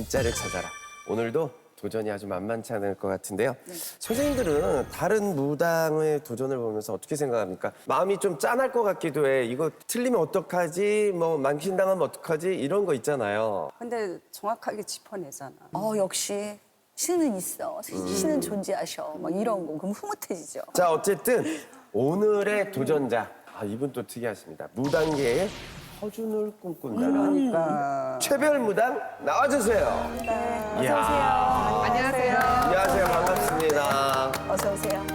진짜를 찾아라. 오늘도 도전이 아주 만만치 않을 것 같은데요. 선생님들은 다른 무당의 도전을 보면서 어떻게 생각합니까? 마음이 좀 짠할 것 같기도 해. 이거 틀리면 어떡하지? 뭐 망신당하면 어떡하지? 이런 거 있잖아요. 근데 정확하게 짚어내잖아. 역시 신은 있어. 신은 존재하셔. 막 이런 거. 그럼 흐뭇해지죠. 자, 어쨌든 오늘의 도전자. 이분 또 특이하십니다. 무당계의 허준을 꿈꾼다. 그러니까. 최별 무당 나와주세요. 네. 어서오세요. 안녕하세요. 안녕하세요. 반갑습니다. 어서오세요.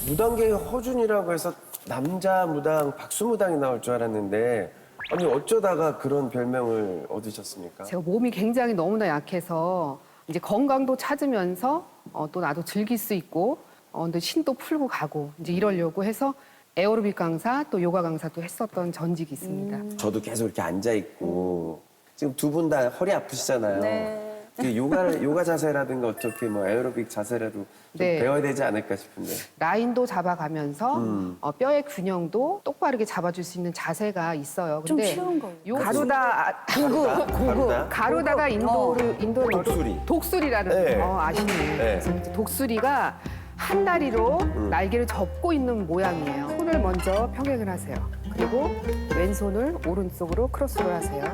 무당계의 허준이라고 해서 남자 무당, 박수 무당이 나올 줄 알았는데 아니 어쩌다가 그런 별명을 얻으셨습니까? 제가 몸이 굉장히 너무나 약해서 이제 건강도 찾으면서 또 나도 즐길 수 있고 근데 신도 풀고 가고 이제 이러려고 해서 에어로빅 강사 또 요가 강사도 했었던 전직이 있습니다. 저도 계속 이렇게 앉아 있고 지금 두 분 다 허리 아프시잖아요. 네. 그 요가 자세라든가 어떻게 뭐 에어로빅 자세라도 좀 네. 배워야 되지 않을까 싶은데. 라인도 잡아가면서 뼈의 균형도 똑바르게 잡아줄 수 있는 자세가 있어요. 좀 근데 쉬운 걸로. 요 가루다 가루다? 가루다가 인도를 독수리. 독수리라는 네. 아시네요. 네. 그래서 이제 독수리가 한 다리로 날개를 접고 있는 모양이에요. 손을 먼저 평행을 하세요. 그리고 왼손을 오른쪽으로 크로스를 하세요.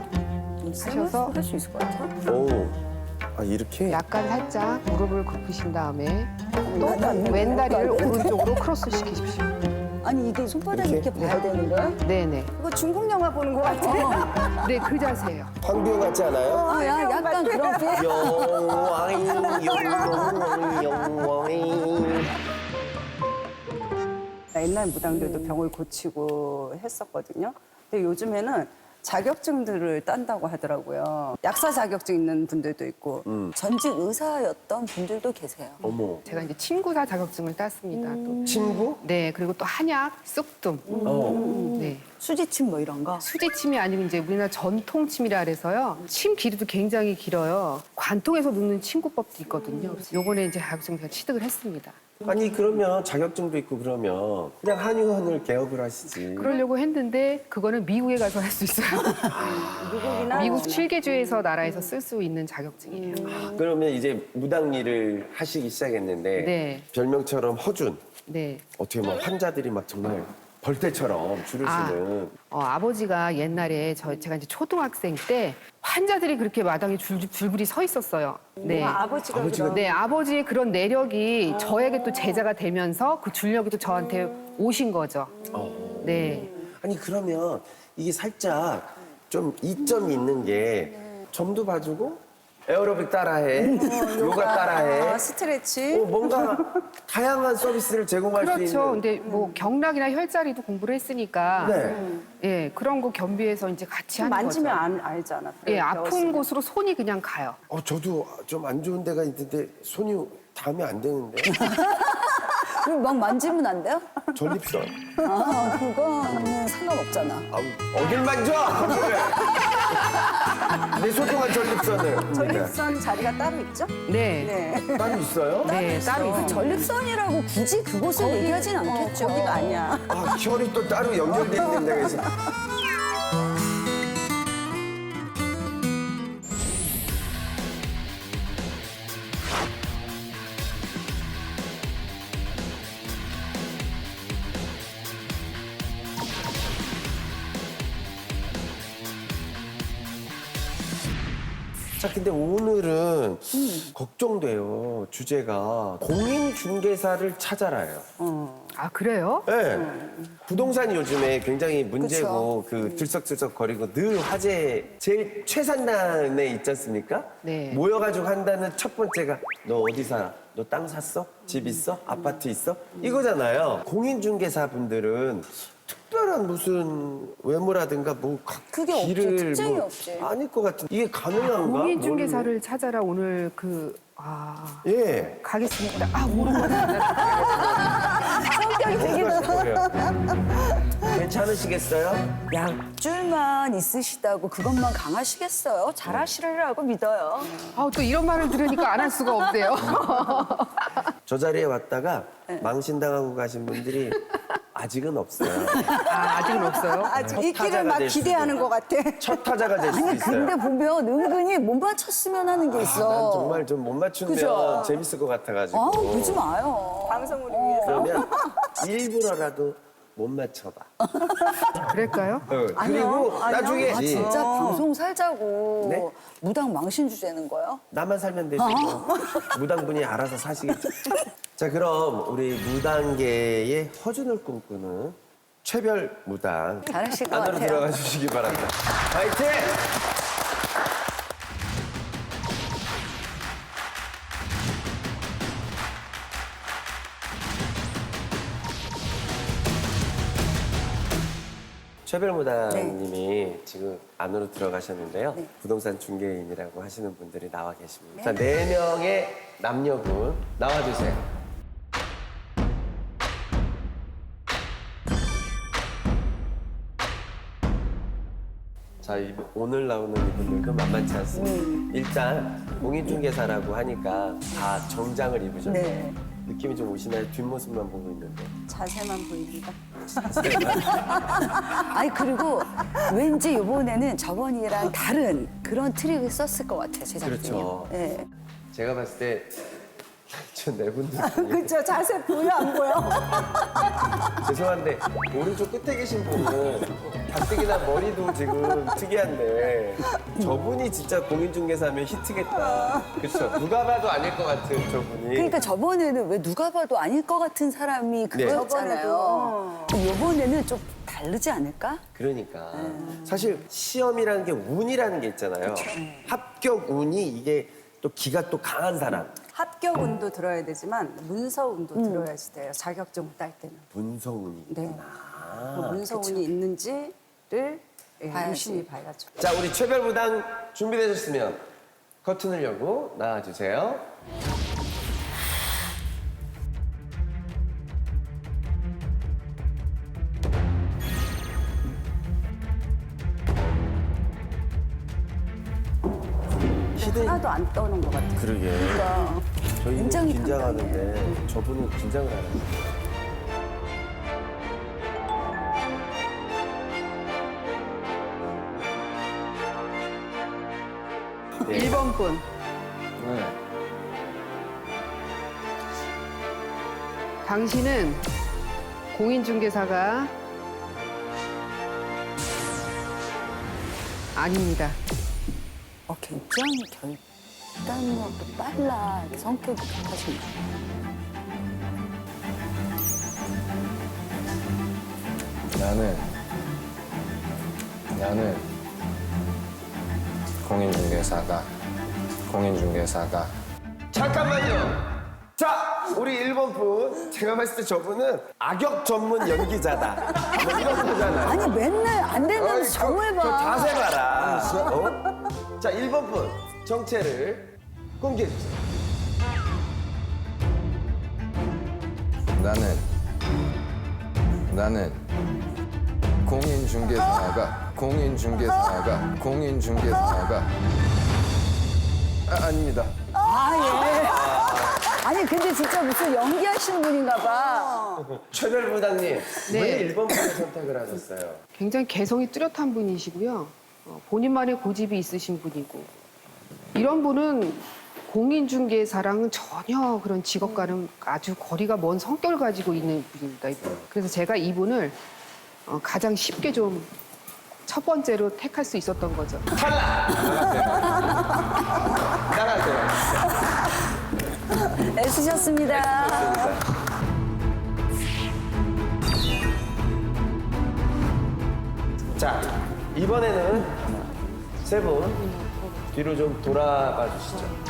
하셔서 할 수 있을 것 같아. 오, 이렇게? 약간 살짝 무릎을 굽히신 다음에 또 왼다리를 오른쪽으로 크로스 시키십시오. 아니 이게 손바닥 이렇게? 이렇게 봐야 되는 거야? 네네. 이거 중국 영화 보는 것 같아. 네, 그 자세예요. 황비호 같지 않아요? 약간 그런 게. 영와인 영와인. 옛날 무당들도 병을 고치고 했었거든요. 근데 요즘에는 자격증들을 딴다고 하더라고요. 약사 자격증 있는 분들도 있고. 전직 의사였던 분들도 계세요. 어머, 제가 이제 친구사 자격증을 땄습니다. 또. 친구? 네, 그리고 또 한약, 쑥뜸. 네. 수지침 뭐 이런 거. 수지침이 아니고 이제 우리나라 전통침이라 그래서요. 침 길이도 굉장히 길어요. 관통해서 눕는 침구법도 있거든요. 그래서 요번에 이제 자격증 제가 취득을 했습니다. 아니 그러면 자격증도 있고 그러면 그냥 한의원을 개업을 하시지. 그러려고 했는데 그거는 미국에 가서 할 수 있어요. 미국이나 미국 7개주에서 나라에서 쓸 수 있는 자격증이에요. 그러면 이제 무당 일을 하시기 시작했는데 네. 별명처럼 허준. 네. 어떻게 막 환자들이 막 정말 벌떼처럼 줄을 서는. 아버지가 옛날에 제가 이제 초등학생 때 환자들이 그렇게 마당에 줄줄이 서 있었어요. 네. 아버지가 아버지가 네, 아버지의 그런 내력이 저에게 또 제자가 되면서 그 줄력이 또 저한테 오신 거죠. 네. 아니 그러면 이게 살짝 좀 이점이 있는 게 점도 봐주고 에어로빅 따라해, 요가 따라해. 스트레치. 뭔가 다양한 서비스를 제공할 수 그렇죠. 있는. 근데 뭐 경락이나 혈자리도 공부를 했으니까 네. 예, 그런 거 겸비해서 이제 같이 하는 만지면 거죠. 알잖아. 예, 아픈 배웠으면. 곳으로 손이 그냥 가요. 저도 좀 안 좋은 데가 있는데 손이 닿으면 안 되는데. 그럼 막 만지면 안 돼요? 전립선. 그거는 상관없잖아. 어딜 만져? 내 소중한 전립선을. 전립선 자리가 따로 있죠? 네. 네. 따로 있어요? 네, 따로 있어요. 전립선이라고 굳이 그곳을 얘기하진 않겠죠. 거기가 아니야. 혈이 또 따로 연결돼 있는 데가 있어. 자, 근데 오늘은 걱정돼요. 주제가 공인중개사를 찾아라예요. 아, 그래요? 네. 부동산이 요즘에 굉장히 문제고 그 들썩들썩 거리고 늘 화제 제일 최상단에 있지 않습니까? 네. 모여가지고 한다는 첫 번째가 너 어디 살아? 너 땅 샀어? 집 있어? 아파트 있어? 이거잖아요. 공인중개사 분들은 특별한 무슨 외모라든가 뭐 그게 없지, 길을 특징이 없지. 아닐 것 같은 이게 가능한가? 공인중개사를 찾아라 오늘 예. 가겠습니다. 모르겠습니다. 성격이 되게 그래요. 괜찮으시겠어요? 약줄만 있으시다고 그것만 강하시겠어요? 잘하시리라고 믿어요. 또 이런 말을 들으니까 안 할 수가 없대요. 저 자리에 왔다가 망신당하고 가신 분들이 아직은 없어요. 아직은 없어요. 아직 첫 있기를 타자가 막 될 수도. 기대하는 것 같아. 첫 타자가 될 수도 아니 있어요. 근데 보면 은근히 못 맞췄으면 하는 게 있어. 난 정말 좀 못 맞추면 그죠? 재밌을 것 같아가지고. 아 그러지 마요. 방송을 위해서. 그러면 일부러라도 못 맞춰봐. 그럴까요? 그리고 나중에 아 진짜 방송 살자고 네? 무당 망신 주자는 거예요? 나만 살면 되지. 뭐. 무당분이 알아서 사시겠죠. 자, 그럼 우리 무당계의 허준을 꿈꾸는 최별 무당 잘하실 것 안으로 같아요. 들어가 주시기 바랍니다. 화이팅! 최별 무당님이 지금 안으로 들어가셨는데요. 부동산 중개인이라고 하시는 분들이 나와 계십니다. 자, 4명의 남녀분 나와주세요. 자, 오늘 나오는 이분들도 만만치 않습니다. 일단 공인중개사라고 하니까 다 정장을 입으셨네요. 네. 느낌이 좀 오시나요? 뒷모습만 보고 있는데. 자세만 보입니다. 아니 그리고 왠지 이번에는 저번이랑 다른 그런 트릭을 썼을 것 같아요 제작진이. 그렇죠. 네. 제가 봤을 때 저 네 분들 중에 그쵸? 자세 보여 안 보여? 죄송한데 오른쪽 끝에 계신 분은 가뜩이나 머리도 지금 특이한데 저분이 진짜 공인중개사면 히트겠다. 그렇죠? 누가 봐도 아닐 것 같은 저분이. 그러니까 저번에는 왜 누가 봐도 아닐 것 같은 사람이 그거였잖아요. 이번에는 좀 다르지 않을까? 그러니까 사실 시험이라는 게 운이라는 게 있잖아요. 합격 운이 이게 또 기가 또 강한 사람. 합격 운도 들어야 되지만 문서 운도 들어야지 돼요. 자격증 딸 때는. 문서 운이. 네. 그 문서 운이 있는지를 봐야지. 유심히 봐야죠. 자, 우리 최별 무당 준비되셨으면 커튼을 열고 나와주세요. 하나도 안 떠는 것 같아요. 그러게. 저희는 굉장히 긴장하는데 저분은 긴장을 안 해요. 네. 1번 분. 당신은 공인중개사가 아닙니다. 굉장히 결단력도 빨라. 성격이 급하십니다. 나는 공인중개사가 잠깐만요. 자, 우리 1번 분. 제가 봤을 때 저분은 악역 전문 연기자다. 뭐 이런 거잖아요. 아니 맨날 안 된다면서 정을 저 봐. 자세 봐라. 어? 자, 1번 분. 정체를 공개해주세요. 나는 공인중개사가 아닙니다. 아니 근데 진짜 무슨 연기하시는 분인가 봐. 최별 부장님, 네. 왜 1번 분을 선택을 하셨어요? 굉장히 개성이 뚜렷한 분이시고요. 본인만의 고집이 있으신 분이고 이런 분은 공인중개사랑은 전혀 그런 직업과는 아주 거리가 먼 성격을 가지고 있는 분입니다. 이분. 그래서 제가 이분을 가장 쉽게 좀 첫 번째로 택할 수 있었던 거죠. 나가세요. 애쓰셨습니다. 자, 이번에는 세 분 뒤로 좀 돌아봐 주시죠.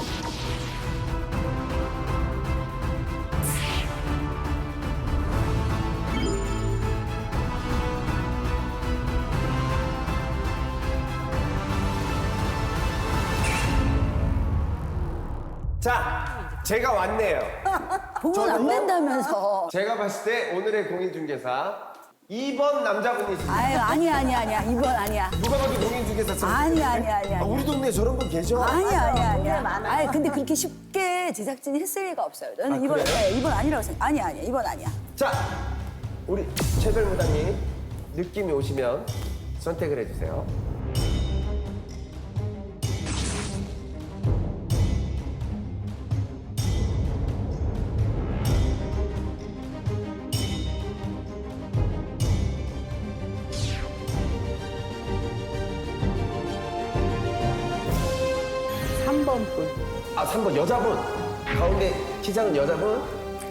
자, 제가 왔네요. 보면 안 된다면서. 제가 봤을 때 오늘의 공인중개사 2번 남자분이십니다. 아유 아니야. 이번 아니야. 누가 봐도 공인중개사 아니야. 우리 동네에 저런 분 계셔? 아니야. 아니 근데 그렇게 쉽게 제작진이 했을 리가 없어요. 저는 이번 그래요? 네, 이번 아니라고 생각. 아니야. 이번 아니야. 자, 우리 최별 무당님 느낌이 오시면 선택을 해주세요. 삼 번 분. 아, 3번 여자분. 가운데 키 작은 여자분.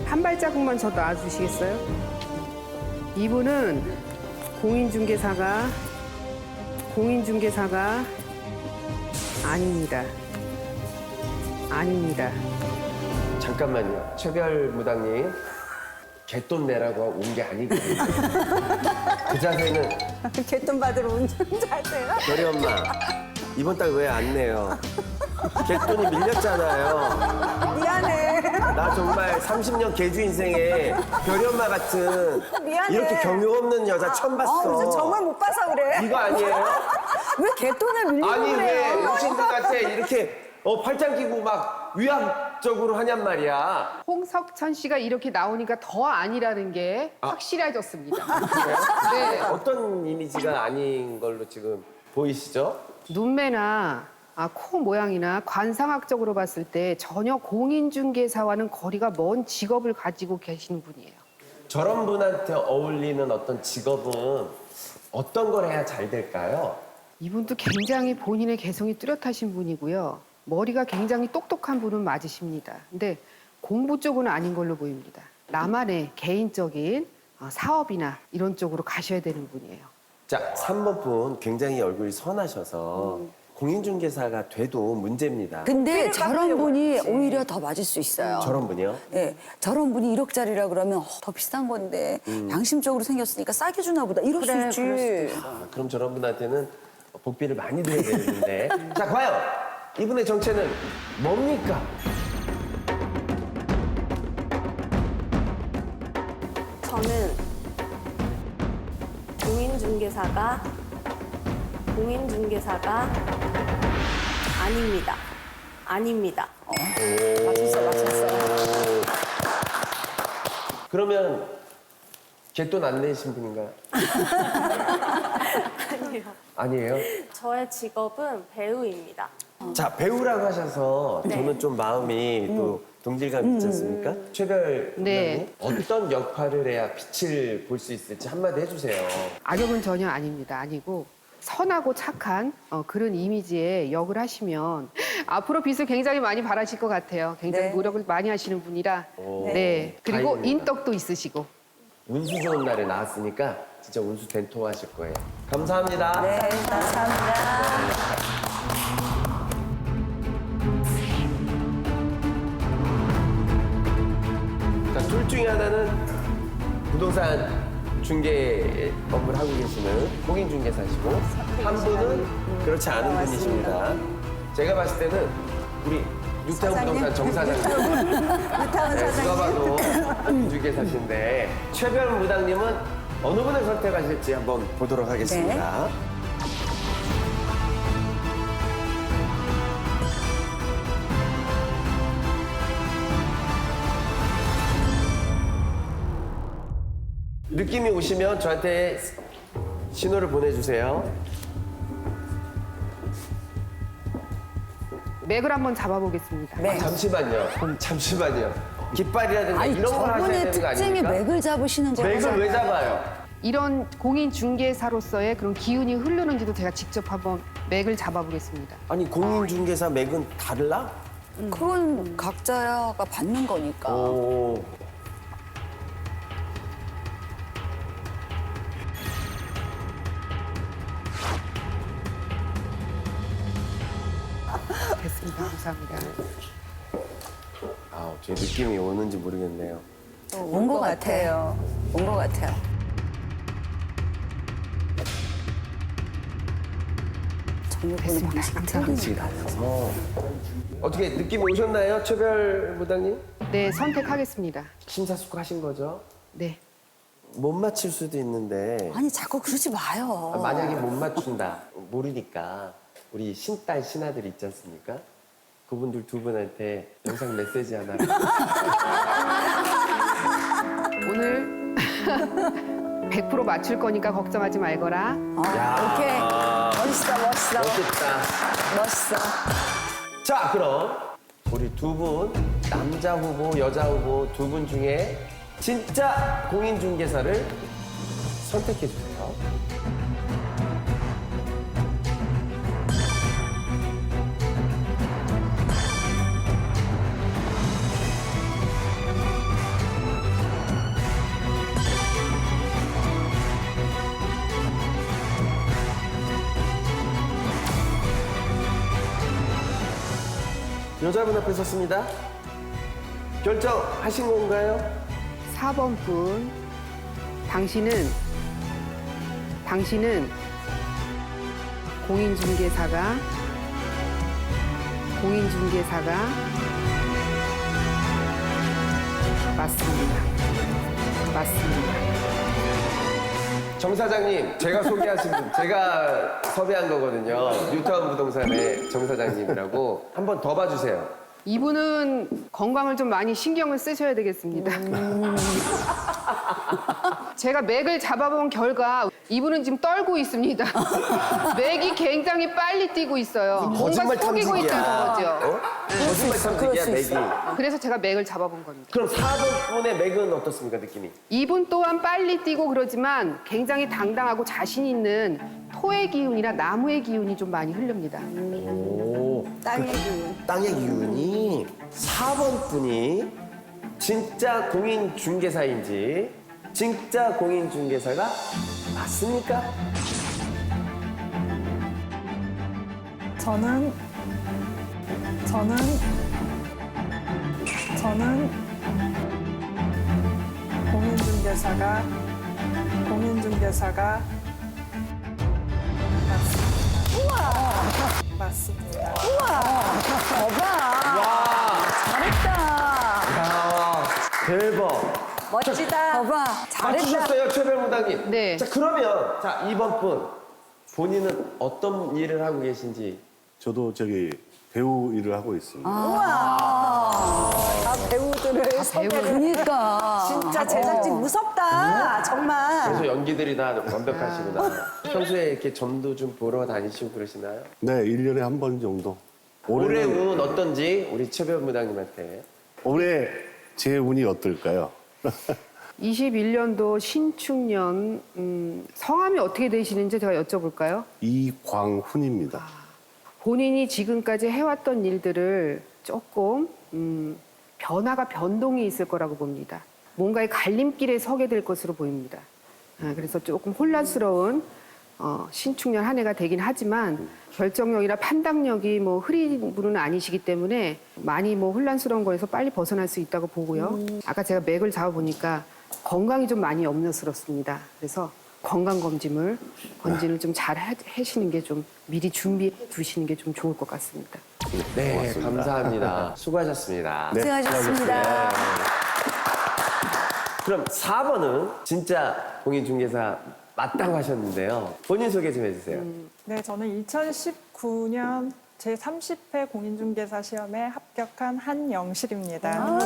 한 발자국만 더 놔주시겠어요? 이분은 공인중개사가 아닙니다. 아닙니다. 잠깐만요. 최별 무당님. 개돈 내라고 온 게 아니거든요. 그 자세는 개돈 받으러 운전자세요? 별이 엄마. 이번 달 왜 안 내요? 개돈이 밀렸잖아요. 미안해. 나 정말 30년 개주 인생에 별이 엄마 같은 미안해. 이렇게 경유 없는 여자 처음 봤어. 무슨 정말 못 봐서 그래. 이거 아니에요? 왜 개돈을 밀리고 아니 왜 그래요? 어르신들한테 이렇게 팔짱 끼고 막 위압적으로 하냔 말이야. 홍석천 씨가 이렇게 나오니까 더 아니라는 게 확실해졌습니다. 네. 어떤 이미지가 아닌 걸로 지금 보이시죠? 눈매나 코 모양이나 관상학적으로 봤을 때 전혀 공인중개사와는 거리가 먼 직업을 가지고 계시는 분이에요. 저런 분한테 어울리는 어떤 직업은 어떤 걸 해야 잘 될까요? 이분도 굉장히 본인의 개성이 뚜렷하신 분이고요. 머리가 굉장히 똑똑한 분은 맞으십니다. 근데 공부 쪽은 아닌 걸로 보입니다. 나만의 개인적인 사업이나 이런 쪽으로 가셔야 되는 분이에요. 자, 3번 분 굉장히 얼굴이 선하셔서 공인중개사가 돼도 문제입니다. 근데 저런 분이 오히려 더 맞을 수 있어요. 저런 분이요? 네, 저런 분이 1억짜리라 그러면 더 비싼 건데 양심적으로 생겼으니까 싸게 주나 보다 이럴 수 있지. 그럼 저런 분한테는 복비를 많이 드려야 되는데. 자, 과연 이분의 정체는 뭡니까? 저는 공인중개사가 아닙니다. 아닙니다. 맞췄어. 그러면 개돈 안 내신 분인가요? 아니요. 아니에요? 저의 직업은 배우입니다. 자, 배우라고 하셔서 네. 저는 좀 마음이 또 동질감 있지 않습니까? 최별 네. 부장님, 어떤 역할을 해야 빛을 볼 수 있을지 한마디 해주세요. 악역은 전혀 아닙니다. 아니고 선하고 착한 그런 이미지의 역을 하시면 앞으로 빛을 굉장히 많이 발하실 것 같아요. 굉장히 네. 노력을 많이 하시는 분이라. 오, 네. 그리고 다행입니다. 인덕도 있으시고. 운수 좋은 날에 나왔으니까 진짜 운수 된토하실 거예요. 감사합니다. 네, 감사합니다. 자, 둘 중에 하나는 부동산 중개업을 하고 계시는 공인중개사시고 한 분은 그렇지 않은 분이십니다. 제가 봤을 때는 우리 유태원 부동산 정 사장님. 유타운 네, 누가 사장님. 봐도 공인중개사신데 최별 무당님은 어느 분을 선택하실지 한번 보도록 하겠습니다. 느낌이 오시면 저한테 신호를 보내주세요. 맥을 한번 잡아보겠습니다. 잠시만요. 깃발이라든가 아니, 이런 걸 하셔야 저분의 되는 거 특징이 아닙니까? 맥을 잡으시는 맥을 왜 거잖아요. 잡아요? 이런 공인중개사로서의 그런 기운이 흐르는지도 제가 직접 한번 맥을 잡아보겠습니다. 아니 공인중개사 맥은 달라? 그건 각자가 받는 거니까. 오. 됐습니다. 감사합니다. 제 느낌이 오는지 모르겠네요. 온 것 같아요. 온 것 같아요. 정말 보는 방식이 방식이 틀리니까. 달라서. 어떻게 느낌이 오셨나요, 최별 무당님? 네, 선택하겠습니다. 심사숙고하신 거죠? 네. 못 맞힐 수도 있는데 아니 자꾸 그러지 마요. 만약에 못 맞춘다 모르니까 우리 신딸 신아들 있지 않습니까? 그분들 두 분한테 영상 메시지 하나. 오늘 100% 맞출 거니까 걱정하지 말거라. 오케이. 멋있어, 멋있어. 멋있다. 멋있어. 자, 그럼 우리 두 분, 남자 후보, 여자 후보 두 분 중에 진짜 공인중개사를 선택해 주세요. 여자분 앞에 섰습니다. 결정하신 건가요? 4번 분, 당신은 공인중개사가 맞습니다. 정 사장님, 제가 소개하신 분, 제가 섭외한 거거든요. 뉴타운 부동산의 정 사장님이라고. 한 번 더 봐주세요. 이분은 건강을 좀 많이 신경을 쓰셔야 되겠습니다. 제가 맥을 잡아본 결과 이분은 지금 떨고 있습니다. 맥이 굉장히 빨리 뛰고 있어요. 뭔가 거짓말 속이고 탐지기야. 있다는 거죠. 어? 거짓말 탐지기야, 맥이. 그래서 제가 맥을 잡아본 겁니다. 그럼 4번 분의 맥은 어떻습니까, 느낌이? 이분 또한 빨리 뛰고 그러지만 굉장히 당당하고 자신 있는 토의 기운이나 나무의 기운이 좀 많이 흐릅니다. 오, 땅의 기운. 땅의 기운이 4번 분이 진짜 공인중개사인지 진짜 공인중개사가 맞습니까? 저는 공인중개사가 맞습니다. 잘했다. 야, 대박. 멋지다. 봐봐. 잘했다. 맞추셨어요, 최별무당님. 네. 자, 그러면 자 2번 분 본인은 어떤 일을 하고 계신지. 저도 저기 배우 일을 하고 있습니다. 다 배우들을 섭외를. 그러니까. 진짜 제작진 무섭다. 정말. 그래서 연기들이 다 완벽하시구나. 평소에 이렇게 점도 좀 보러 다니시고 그러시나요? 네, 1년에 한 번 정도. 올해 올해는- 운은 어떤지 우리 최별무당님한테. 올해 제 운이 어떨까요? 21년도 신축년 성함이 어떻게 되시는지 제가 여쭤볼까요? 이광훈입니다. 본인이 지금까지 해왔던 일들을 조금 변동이 있을 거라고 봅니다. 뭔가의 갈림길에 서게 될 것으로 보입니다. 그래서 조금 혼란스러운 신축년 한 해가 되긴 하지만 결정력이나 판단력이 뭐 흐린 분은 아니시기 때문에 많이 뭐 혼란스러운 거에서 빨리 벗어날 수 있다고 보고요. 아까 제가 맥을 잡아보니까 건강이 좀 많이 염려스럽습니다. 그래서 건강검진을 좀 잘 하시는 게 좀 미리 준비해 두시는 게 좀 좋을 것 같습니다. 네, 고맙습니다. 감사합니다. 수고하셨습니다. 네, 고생하셨습니다. 그럼 4번은 진짜 공인중개사 맞다고 하셨는데요. 본인 소개 좀 해주세요. 네, 저는 2019년 제30회 공인중개사 시험에 합격한 한영실입니다.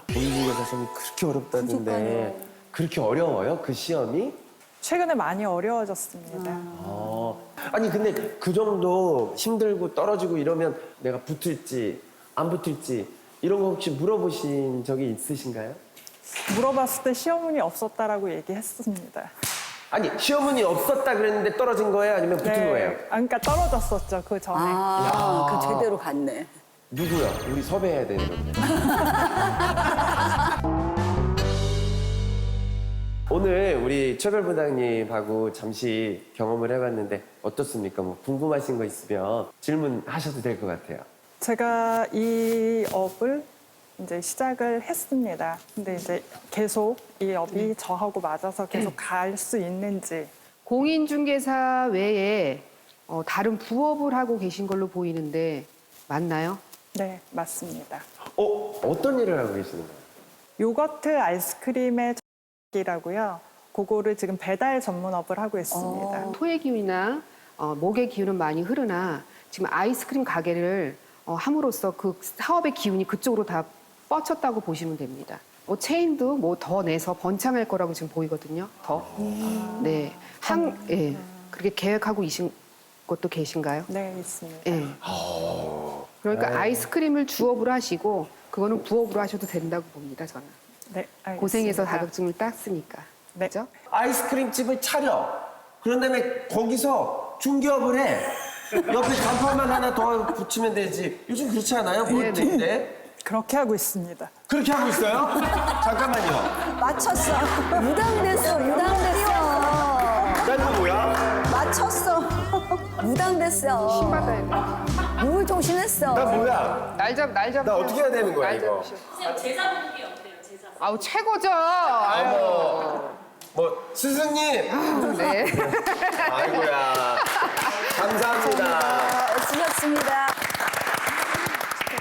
공인중개사 시험이 그렇게 어렵다던데 그렇게 어려워요? 그 시험이? 최근에 많이 어려워졌습니다. 아니 근데 그 정도 힘들고 떨어지고 이러면 내가 붙을지 안 붙을지 이런 거 혹시 물어보신 적이 있으신가요? 물어봤을 때 시험운이 없었다라고 얘기했습니다. 아니 시험운이 없었다 그랬는데 떨어진 거예요? 아니면 붙은 거예요? 그러니까 떨어졌었죠, 그 전에. 아, 그 제대로 갔네. 누구야? 우리 섭외해야 되는 건데. 오늘 우리 최별부장님하고 잠시 경험을 해봤는데 어떻습니까? 뭐 궁금하신 거 있으면 질문하셔도 될 것 같아요. 제가 이 업을 이제 시작을 했습니다. 근데 이제 계속 이 업이 저하고 맞아서 계속 갈 수 있는지. 공인중개사 외에 다른 부업을 하고 계신 걸로 보이는데 맞나요? 네, 맞습니다. 어떤 일을 하고 계시는 거예요? 요거트 아이스크림의 이라고요. 그거를 지금 배달 전문업을 하고 있습니다. 토의 기운이나 목의 기운은 많이 흐르나 지금 아이스크림 가게를 함으로써 그 사업의 기운이 그쪽으로 다 뻗쳤다고 보시면 됩니다. 체인도 뭐 더 내서 번창할 거라고 지금 보이거든요. 더. 네. 예. 그렇게 계획하고 계신 것도 계신가요? 네, 있습니다. 예. 그러니까 아이스크림을 주업으로 하시고 그거는 부업으로 하셔도 된다고 봅니다, 저는. 네, 알겠습니다. 고생해서 자격증을 땄으니까. 네. 그죠? 아이스크림 집을 차려. 그런 다음에 거기서 중개업을 해. 옆에 간판만 하나 더 붙이면 되지. 요즘 그렇지 않아요? 볼트인데. 그렇게 하고 있습니다. 그렇게 하고 있어요? 잠깐만요. 맞췄어. 무당됐어, 무당됐어. 난 뭐야? 맞췄어. 무당됐어. 받아야 돼. 우울정신했어. 나 뭐야? 날 잡으세요. 나 어떻게 해야 되는 거야, 날 이거? 잡으시오. 선생님 제자 보는 게 어때요? 제자. 아우, 최고죠. 아유. 뭐 스승님. 네. 아이고야. 감사합니다. 수고하셨습니다.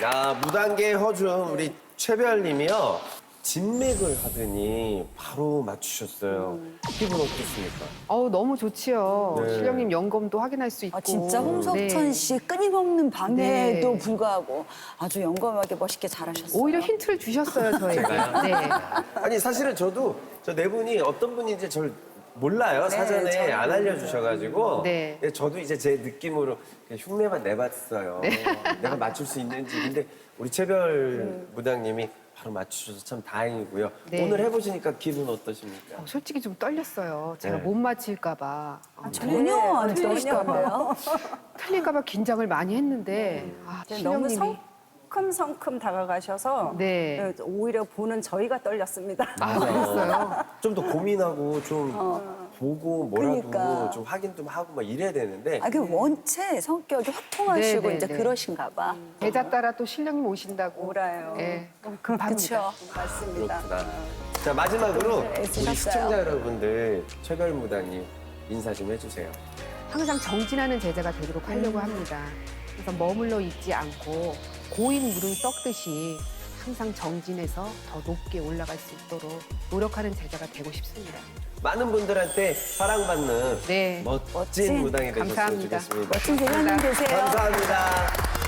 야, 무단계 허준 우리 최별님이요. 진맥을 하더니 바로 맞추셨어요. 기분 어떻습니까? 어우, 너무 좋지요. 네. 실령님 연검도 확인할 수 있고. 아, 진짜 홍석천 네. 씨 끊임없는 방해에도 네. 불구하고 아주 영검하게 멋있게 잘하셨어요. 오히려 힌트를 주셨어요, 저에게. 네. 아니 사실은 저도 저 네 분이 어떤 분인지 절 몰라요. 사전에 저는 안 알려주셔가지고. 네. 근데 저도 이제 제 느낌으로 그냥 흉내만 내봤어요. 내가 맞출 수 있는지. 근데 우리 최별 무당님이 바로 맞추셔서 참 다행이고요. 네. 오늘 해보시니까 기분 어떠십니까? 솔직히 좀 떨렸어요. 제가 네. 못 맞힐까봐. 전혀 안 틀리시던데요? 틀릴까봐 긴장을 많이 했는데. 아, 너무 실령님이. 성큼성큼 다가가셔서 네. 오히려 보는 저희가 떨렸습니다. 아, 그랬어요. 좀 더 고민하고 좀 보고 뭐라도 그러니까. 좀 확인 좀 하고 막 이래야 되는데. 아, 그 원체 성격이 화통하시고 네, 네, 이제 네. 그러신가 봐. 계좌 따라 또 실령님 오신다고. 오라요. 예. 급합니다. 그쵸. 맞습니다. 그렇구나. 자, 마지막으로 우리 애쓰셨어요. 시청자 여러분들 최별 무당님 인사 좀 해주세요. 항상 정진하는 제자가 되도록 하려고 합니다. 그래서 머물러 있지 않고 고인 물은 썩듯이 항상 정진해서 더 높게 올라갈 수 있도록 노력하는 제자가 되고 싶습니다. 많은 분들한테 사랑받는 네. 멋진 무당이 되셨으면 감사합니다. 좋겠습니다. 멋진 대장님 되세요. 감사합니다.